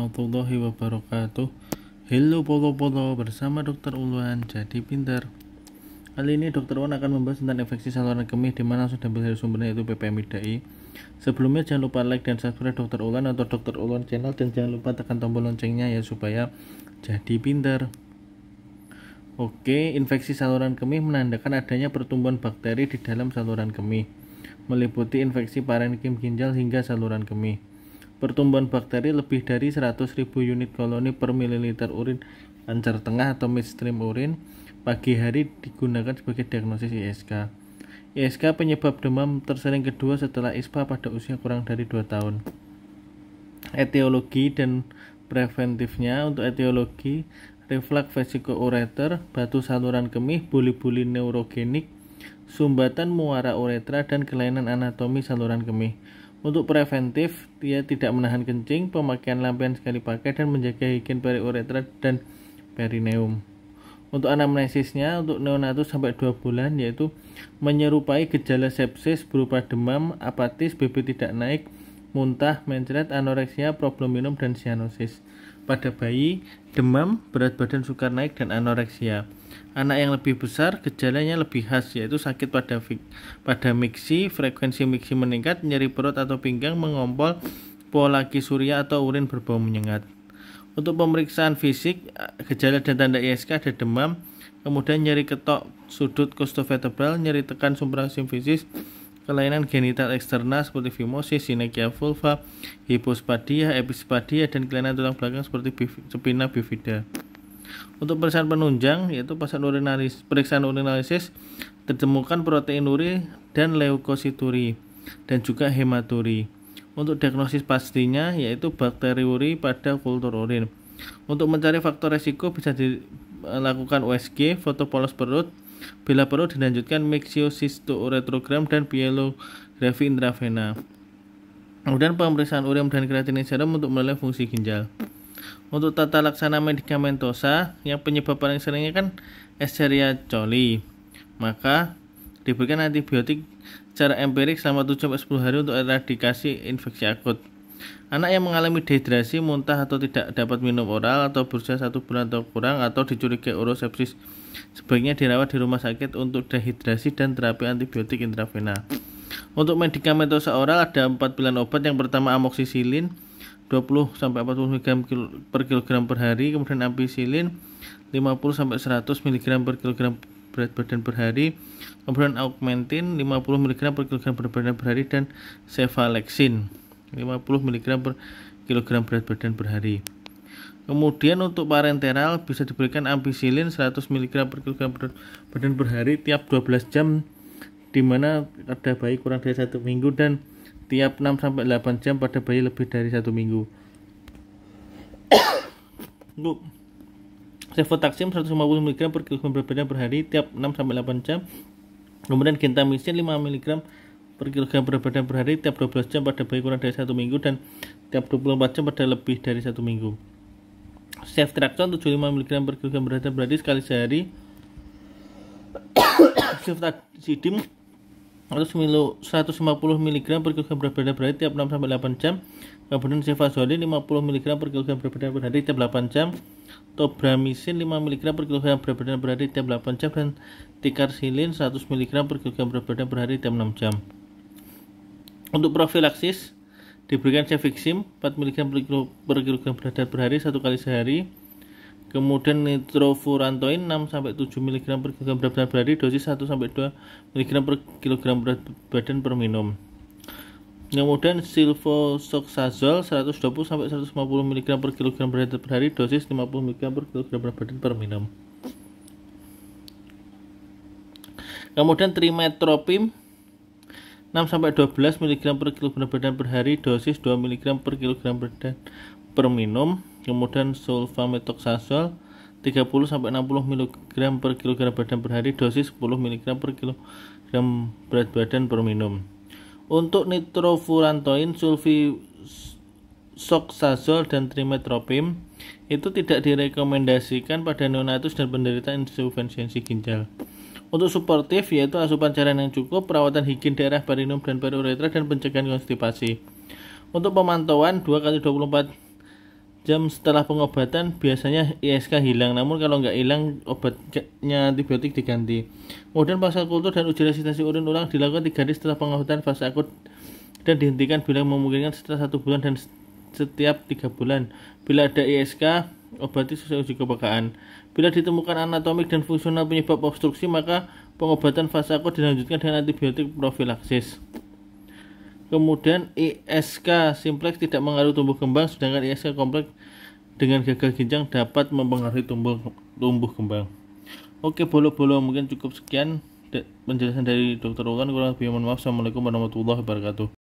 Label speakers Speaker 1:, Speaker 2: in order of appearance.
Speaker 1: warahmatullahi wabarakatuh. Halo polo-polo, bersama Dokter Ulwan Jadi Pinter. Kali ini Dokter Ulwan akan membahas tentang infeksi saluran kemih di mana sudah dari sumbernya yaitu PPMIDI. Sebelumnya jangan lupa like dan subscribe Dokter Ulwan atau Dokter Ulwan channel, dan jangan lupa tekan tombol loncengnya ya supaya jadi pinter. Oke, infeksi saluran kemih menandakan adanya pertumbuhan bakteri di dalam saluran kemih, meliputi infeksi parenkim ginjal hingga saluran kemih. Pertumbuhan bakteri lebih dari 100.000 unit koloni per mililiter urin lancar tengah atau midstream urin pagi hari digunakan sebagai diagnosis ISK. ISK penyebab demam tersering kedua setelah ISPA pada usia kurang dari 2 tahun. Etiologi dan preventifnya. Untuk etiologi, reflux vesiko-ureter, batu saluran kemih, buli-buli neurogenik, sumbatan muara uretra, dan kelainan anatomi saluran kemih. Untuk preventif, dia tidak menahan kencing, pemakaian lampian sekali pakai, dan menjaga higien periuretra dan perineum. Untuk anamnesisnya, untuk neonatus sampai 2 bulan, yaitu menyerupai gejala sepsis berupa demam, apatis, BB tidak naik, muntah, mencret, anoreksia, problem minum, dan sianosis. Pada bayi, demam, berat badan sukar naik, dan anoreksia. Anak yang lebih besar, gejalanya lebih khas, yaitu sakit pada miksi, frekuensi miksi meningkat, nyeri perut atau pinggang, mengompol, polakisuria atau urin berbau menyengat. Untuk pemeriksaan fisik, gejala dan tanda ISK ada demam, kemudian nyeri ketok sudut costovertebral, nyeri tekan suprasimfisis, kelainan genital eksternal seperti fimosis, sinekia vulva, hipospadia, epispadia, dan kelainan tulang belakang seperti spina bifida. Untuk pemeriksaan penunjang, yaitu periksaan urinalisis, ditemukan protein uri dan leukosituri, dan juga hematuri. Untuk diagnosis pastinya, yaitu bakteri uri pada kultur urin. Untuk mencari faktor resiko bisa dilakukan USG, foto polos perut, bila perlu dilanjutkan mixiocysto-uretrogram dan pielografi intravena. Kemudian pemeriksaan ureum dan kreatinin serum untuk menilai fungsi ginjal. Untuk tata laksana medikamentosa, yang penyebab paling seringnya kan Escherichia coli, maka diberikan antibiotik secara empirik selama 7-10 hari untuk eradikasi infeksi akut. Anak yang mengalami dehidrasi, muntah atau tidak dapat minum oral atau berusia 1 bulan atau kurang atau dicurigai urosepsis, sebaiknya dirawat di rumah sakit untuk dehidrasi dan terapi antibiotik intravena. Untuk medikamentosa oral ada 4 pilihan obat. Yang pertama amoxicillin 20-40 mg per kilogram per hari, kemudian ampicillin 50-100 mg per kilogram berat badan per hari, kemudian augmentin 50 mg per kilogram berat badan per hari, dan cefalexin 50 mg per kilogram berat badan per hari. Kemudian untuk parenteral bisa diberikan ampicillin 100 mg per kilogram berat badan per hari tiap 12 jam di mana pada bayi kurang dari 1 minggu, dan tiap 6-8 jam pada bayi lebih dari 1 minggu. Untuk cefotaxime 150 mg per kilogram berat badan per hari tiap 6-8 jam. Kemudian gentamicin 5 mg per kilogram berat badan per hari tiap 12 jam pada bayi kurang dari 1 minggu, dan tiap 24 jam pada lebih dari 1 minggu. Ceftriaxone 75 mg per kilogram berat badan per hari sekali sehari. Ceftazidime 150 mg per kilogram berat badan per hari tiap 6-8 jam. Kemudian cefazolin 50 mg per kilogram berat badan per hari tiap 8 jam. Tobramycin 5 mg per kilogram berat badan per hari tiap 8 jam, dan ticarcillin 100 mg per kilogram berat badan per hari tiap 6 jam. Untuk profilaksis diberikan cefixime 4 mg per kilogram berat badan per hari 1 kali sehari. Kemudian nitrofurantoin 6-7 mg per kilogram berat badan per hari, dosis 1-2 mg per kilogram berat badan per minum. Kemudian sulfoxazole 120-150 mg per kilogram berat badan per hari, dosis 50 mg per kilogram berat badan per minum. Kemudian trimethoprim 6-12 mg per kilogram badan per hari, dosis 2 mg per kilogram badan per minum. Kemudian sulfamethoxazole 30-60 mg per kilogram badan per hari, dosis 10 mg per kilogram berat badan per minum. Untuk nitrofurantoin, sulfoxazole, dan trimethoprim itu tidak direkomendasikan pada neonatus dan penderita insufisiensi ginjal. Untuk suportif, yaitu asupan cairan yang cukup, perawatan higien daerah perineum dan periuretra, dan pencegahan konstipasi. Untuk pemantauan 2 kali 24 jam setelah pengobatan biasanya ISK hilang, namun kalau nggak hilang obatnya antibiotik diganti. Kemudian pasal kultur dan uji resistensi urin ulang dilakukan 3 hari setelah pengobatan fase akut dan dihentikan bila memungkinkan setelah 1 bulan dan setiap 3 bulan. Bila ada ISK, obati sesuai uji kepekaan. Bila ditemukan anatomik dan fungsional penyebab obstruksi, maka pengobatan fase akut dilanjutkan dengan antibiotik profilaksis. Kemudian ISK simplex tidak mengaruhi tumbuh kembang, sedangkan ISK kompleks dengan gagal ginjal dapat mempengaruhi tumbuh kembang. Oke, bolo-bolo mungkin cukup sekian penjelasan dari Dr. Ulan. Kurang lebih mohon maaf. Assalamualaikum warahmatullahi wabarakatuh.